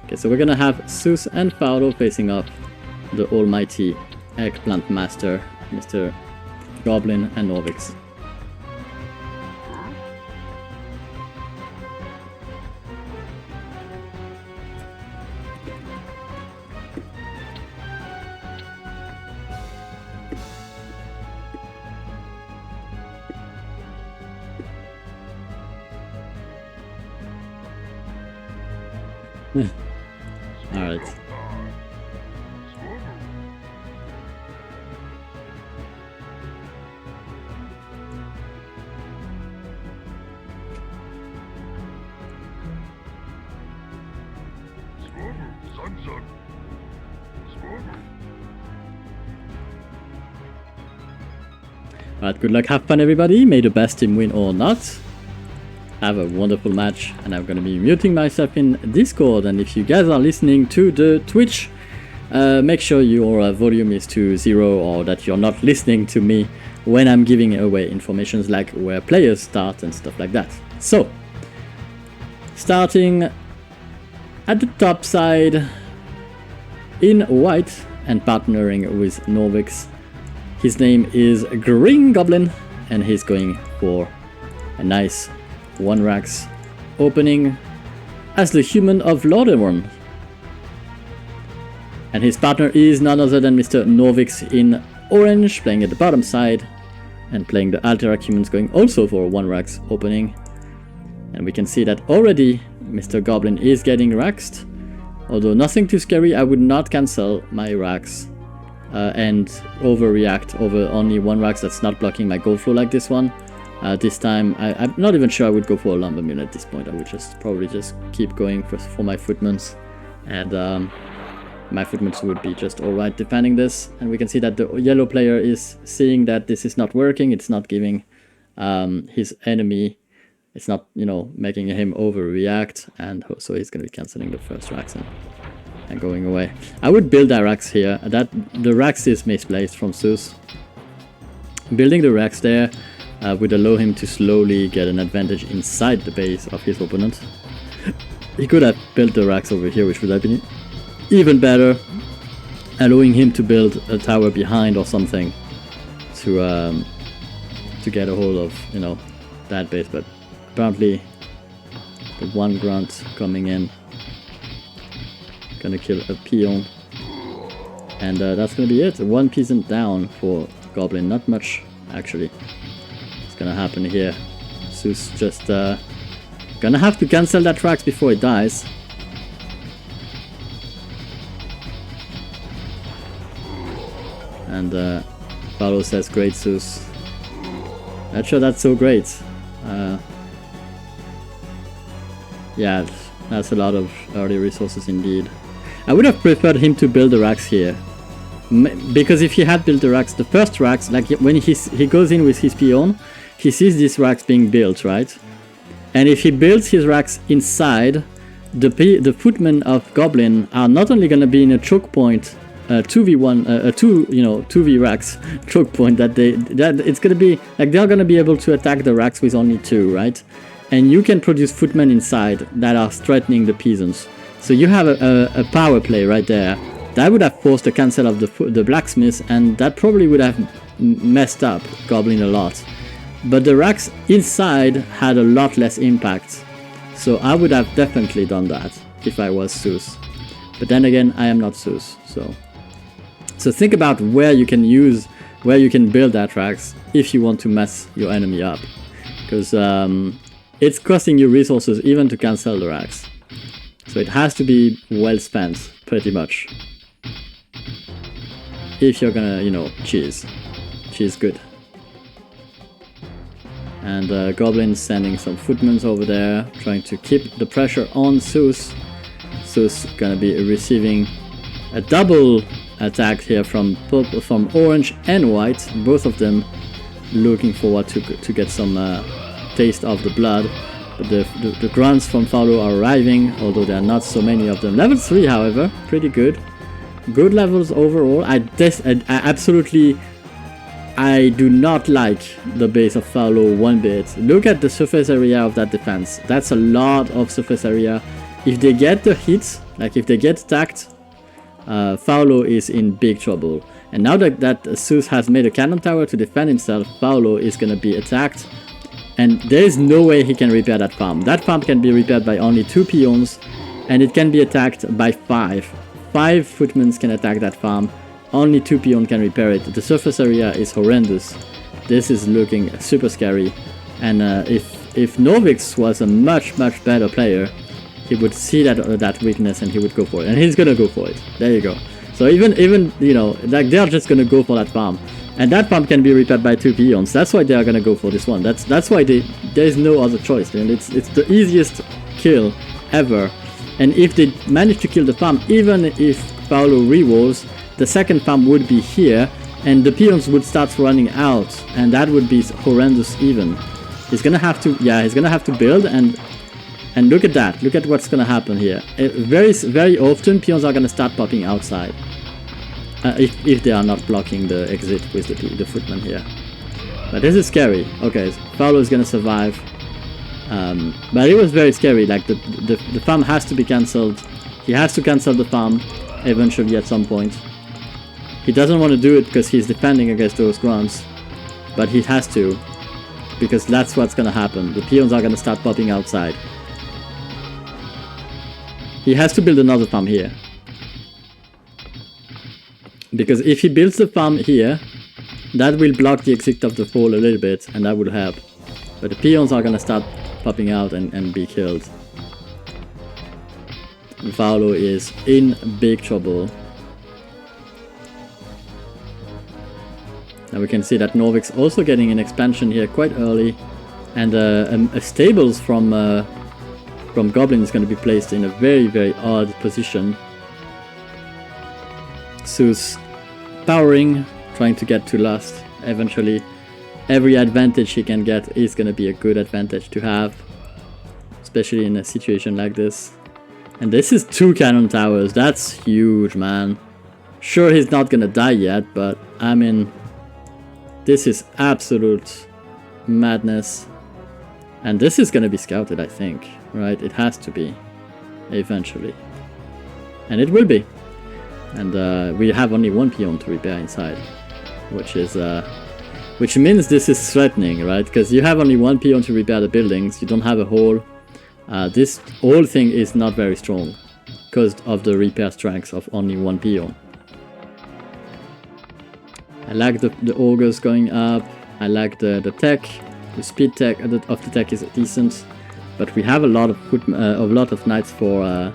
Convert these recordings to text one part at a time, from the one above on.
Okay, so we're gonna have Seuss and Paolo facing off the almighty Eggplant Master, Mr. Goblin and Norviks. Alright. Alright, good luck, have fun everybody, may the best team win or not. Have a wonderful match, and I'm gonna be muting myself in Discord, and if you guys are listening to the Twitch, make sure your volume is to 0 or that you're not listening to me when I'm giving away informations like where players start and stuff like that. So, starting at the top side in white and partnering with Norviks. His name is Green Goblin, and he's going for a nice 1 Rax opening as the human of Lordaeron. And his partner is none other than Mr. Norviks in orange, playing at the bottom side, and playing the Alterac humans going also for a 1 Rax opening. And we can see that already Mr. Goblin is getting Raxed, although nothing too scary. I would not cancel my Rax and overreact over only 1 Rax that's not blocking my gold flow like this one. This time, I'm not even sure I would go for a lumber mill at this point. I would probably just keep going for my footments, and my footments would be just alright defending this. And we can see that the yellow player is seeing that this is not working. It's not giving his enemy, it's not, you know, making him overreact, and so he's going to be cancelling the first Rax and going away. I would build a Rax here. That the Rax is misplaced from Seuss. Building the Rax there would allow him to slowly get an advantage inside the base of his opponent. He could have built the Rax over here, which would have been even better, allowing him to build a tower behind or something to get a hold of, you know, that base. But apparently the 1 grunt coming in, gonna kill a peon, and that's gonna be it. 1 peasant down for Goblin. Not much actually gonna happen here. Seuss just gonna have to cancel that Rax before it dies. And Paolo says, great Seuss. Not sure that's so great. Yeah, that's a lot of early resources indeed. I would have preferred him to build a Rax here, because if he had built the Rax, the first Rax, like when he goes in with his peon, he sees this Rax being built, right? And if he builds his Rax inside, the footmen of Goblin are not only going to be in a choke point, 2v1, 2v Rax choke point, that it's going to be like they're going to be able to attack the Rax with only 2, right? And you can produce footmen inside that are threatening the peasants. So you have a power play right there. That would have forced a cancel of the blacksmith, and that probably would have messed up Goblin a lot. But the Rax inside had a lot less impact, so I would have definitely done that if I was Seuss. But then again, I am not Seuss, so think about where you can build that Rax if you want to mess your enemy up, because it's costing you resources even to cancel the Rax. So it has to be well spent, pretty much, if you're gonna, you know, cheese good. And Goblin sending some footmen over there, trying to keep the pressure on Seuss. Seuss gonna be receiving a double attack here from orange and white, both of them looking forward to get some taste of the blood. But the grunts from Paolo are arriving, although there are not so many of them. Level 3, however, pretty good. Good levels overall. I absolutely... I do not like the base of Paolo one bit. Look at the surface area of that defense. That's a lot of surface area. If they get the hits Like if they get attacked, Paulo is in big trouble. And now that Seuss has made a cannon tower to defend himself, Paulo is gonna be attacked. And there is no way he can repair that farm. That farm can be repaired by only 2 peons, and it can be attacked by 5. 5 footmen can attack that farm. Only 2 peons can repair it. The surface area is horrendous. This is looking super scary. And if Norviks was a much better player, he would see that weakness and he would go for it. And he's gonna go for it. There you go. So even you know, like they're just gonna go for that farm. And that farm can be repaired by 2 peons. That's why they are gonna go for this one. That's why there is no other choice. And it's the easiest kill ever. And if they manage to kill the farm, even if Paulo rewalls, the second farm would be here, and the peons would start running out, and that would be horrendous even. He's gonna have to, yeah, he's gonna have to build, and look at that. Look at what's gonna happen here. Very often, peons are gonna start popping outside. If they are not blocking the exit with the footman here. But this is scary. Okay, so Paulo is gonna survive. But it was very scary. Like the farm has to be cancelled. He has to cancel the farm eventually at some point. He doesn't want to do it because he's defending against those grunts. But he has to, because that's what's gonna happen. The peons are gonna start popping outside. He has to build another farm here. Because if he builds the farm here, that will block the exit of the fall a little bit, and that will help. But the peons are gonna start popping out and be killed. Paulo is in big trouble. Now we can see that Norviks also getting an expansion here quite early, and a stables from Goblin is going to be placed in a very odd position. Seuss powering, trying to get to last eventually. Every advantage he can get is going to be a good advantage to have, especially in a situation like this. And this is 2 cannon towers. That's huge, man. Sure, he's not going to die yet, but I mean, this is absolute madness. And this is going to be scouted, I think, right? It has to be, eventually. And it will be. And we have only 1 peon to repair inside, which means this is threatening, right? Because you have only 1 peon to repair the buildings, you don't have a hole. This whole thing is not very strong because of the repair strength of only 1 peon. I like the augers going up. I like the tech. The speed tech of the tech is decent, but we have a lot of knights for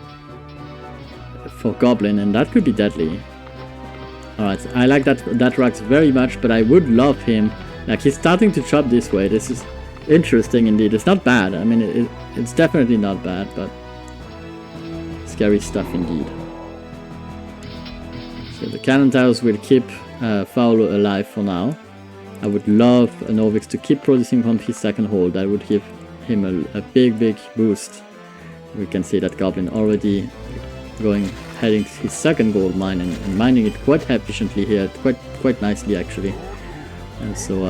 Goblin, and that could be deadly. Alright, I like that Rax very much, but I would love him. Like, he's starting to chop this way. This is interesting indeed. It's not bad. I mean, it's definitely not bad, but scary stuff indeed. So the cannon towers will keep Paulo alive for now. I would love Norviks to keep producing from his second hold. That would give him a big boost. We can see that Goblin already heading to his second gold mine and mining it quite efficiently here, quite nicely actually. And so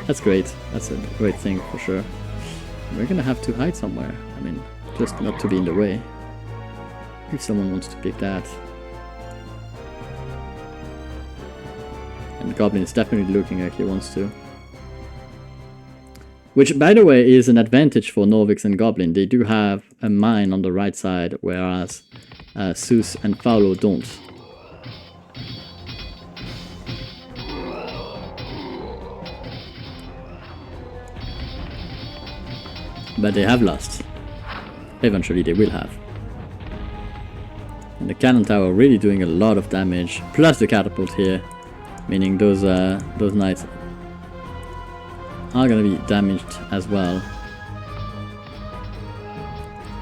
that's great. That's a great thing for sure. We're gonna have to hide somewhere. I mean, just not to be in the way. If someone wants to pick that. And Goblin is definitely looking like he wants to. Which, by the way, is an advantage for Norviks and Goblin. They do have a mine on the right side, whereas Seuss and Paulo don't. But they have lost. Eventually they will have. And the cannon tower really doing a lot of damage, plus the catapult here, meaning those knights are gonna be damaged as well.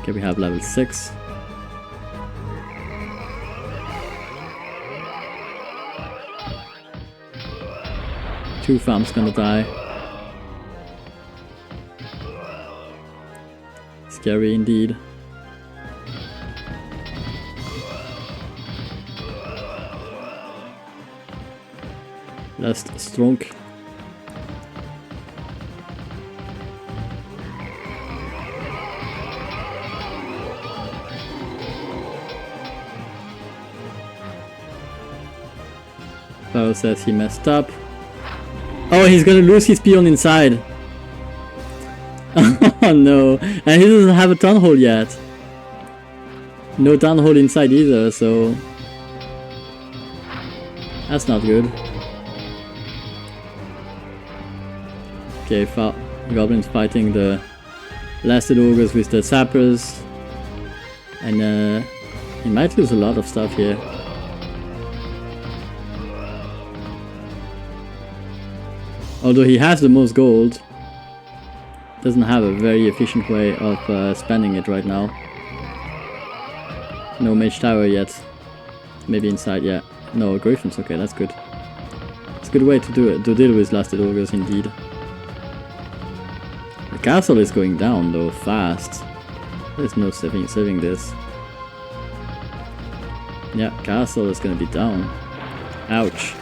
Okay, we have level 6. Two farms gonna die. Scary indeed. Last strong. Pharaoh says he messed up. Oh, he's gonna lose his peon inside. Oh no, and he doesn't have a town hall yet. No town hall inside either, so that's not good. Okay, Goblins fighting the Blasted Ogres with the Sappers. And he might lose a lot of stuff here. Although he has the most gold, doesn't have a very efficient way of spending it right now. No Mage Tower yet. Maybe inside, yeah. No, Griffins, okay, that's good. It's a good way to do it, to deal with Blasted Ogres indeed. The castle is going down though, fast. There's no saving this. Yeah, castle is gonna be down. Ouch.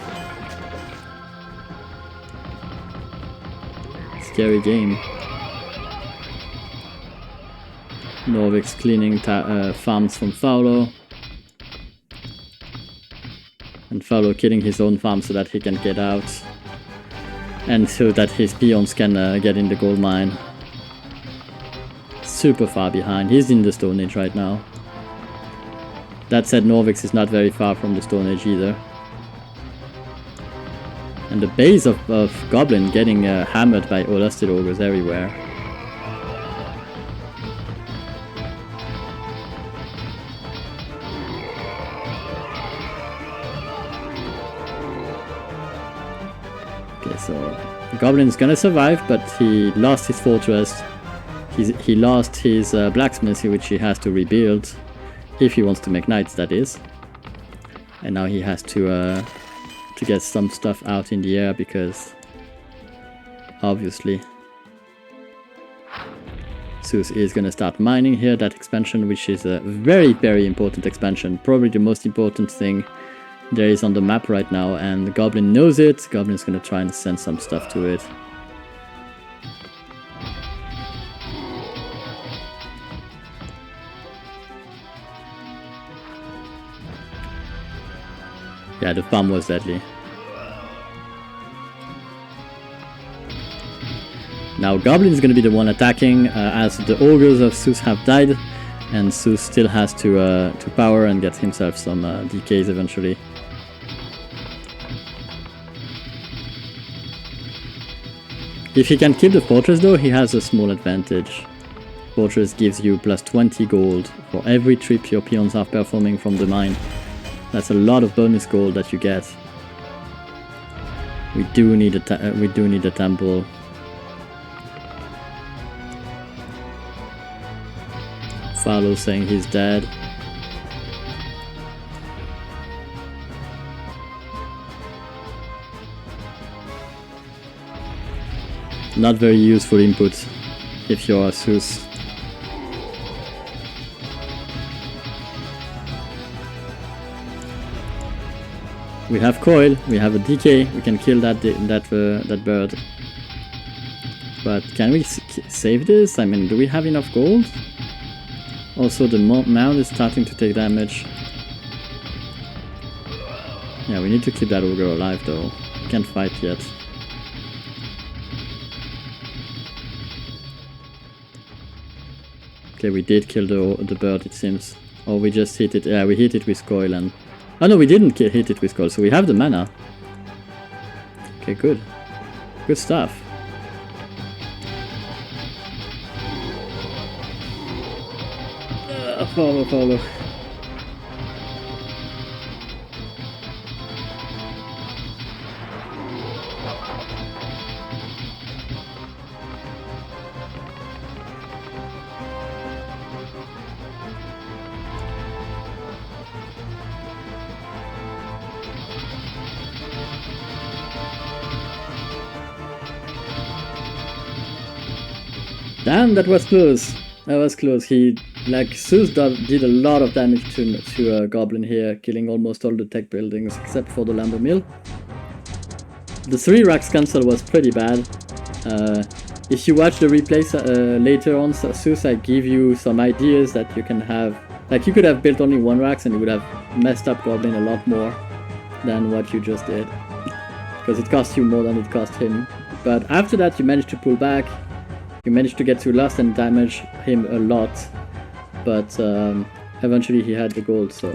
Scary game. Norviks cleaning farms from Fowler. And Fowler killing his own farm so that he can get out. And so that his peons can get in the gold mine. Super far behind. He's in the Stone Age right now. That said, Norviks is not very far from the Stone Age either. And the base of Goblin getting hammered by Blasted Ogres everywhere. Okay, so Goblin's gonna survive, but he lost his fortress. He lost his blacksmith, which he has to rebuild. If he wants to make knights, that is. And now he has to get some stuff out in the air because obviously Seuss is gonna start mining here, that expansion, which is a very, very important expansion. Probably the most important thing there is on the map right now, and the Goblin knows it. Goblin's gonna try and send some stuff to it. Yeah, the farm was deadly. Now Goblin's gonna be the one attacking, as the ogres of Seuss have died, and Seuss still has to power and get himself some DKs eventually. If he can keep the fortress though, he has a small advantage. Fortress gives you plus 20 gold for every trip your peons are performing from the mine. That's a lot of bonus gold that you get. We do need a temple. Falo saying he's dead. Not very useful input if you're a Seuss. We have coil, we have a DK, we can kill that bird. But can we save this? I mean, do we have enough gold? Also, the mound is starting to take damage. Yeah, we need to keep that ogre alive though. We can't fight yet. Okay, we did kill the bird, it seems. Or we just hit it. Yeah, we hit it with coil and... Oh no, we didn't hit it with coil, so we have the mana. Okay, good. Good stuff. Follow. Damn, that was close. That was close. He, like, Seuss did a lot of damage to Goblin here, killing almost all the tech buildings except for the lumber mill. The 3 racks cancel was pretty bad. If you watch the replays later on, Seuss, I give you some ideas that you can have. Like, you could have built only 1 racks and you would have messed up Goblin a lot more. than what you just did. Because it cost you more than it cost him. But after that you managed to pull back. You managed to get to last and damage him a lot. But eventually he had the gold, so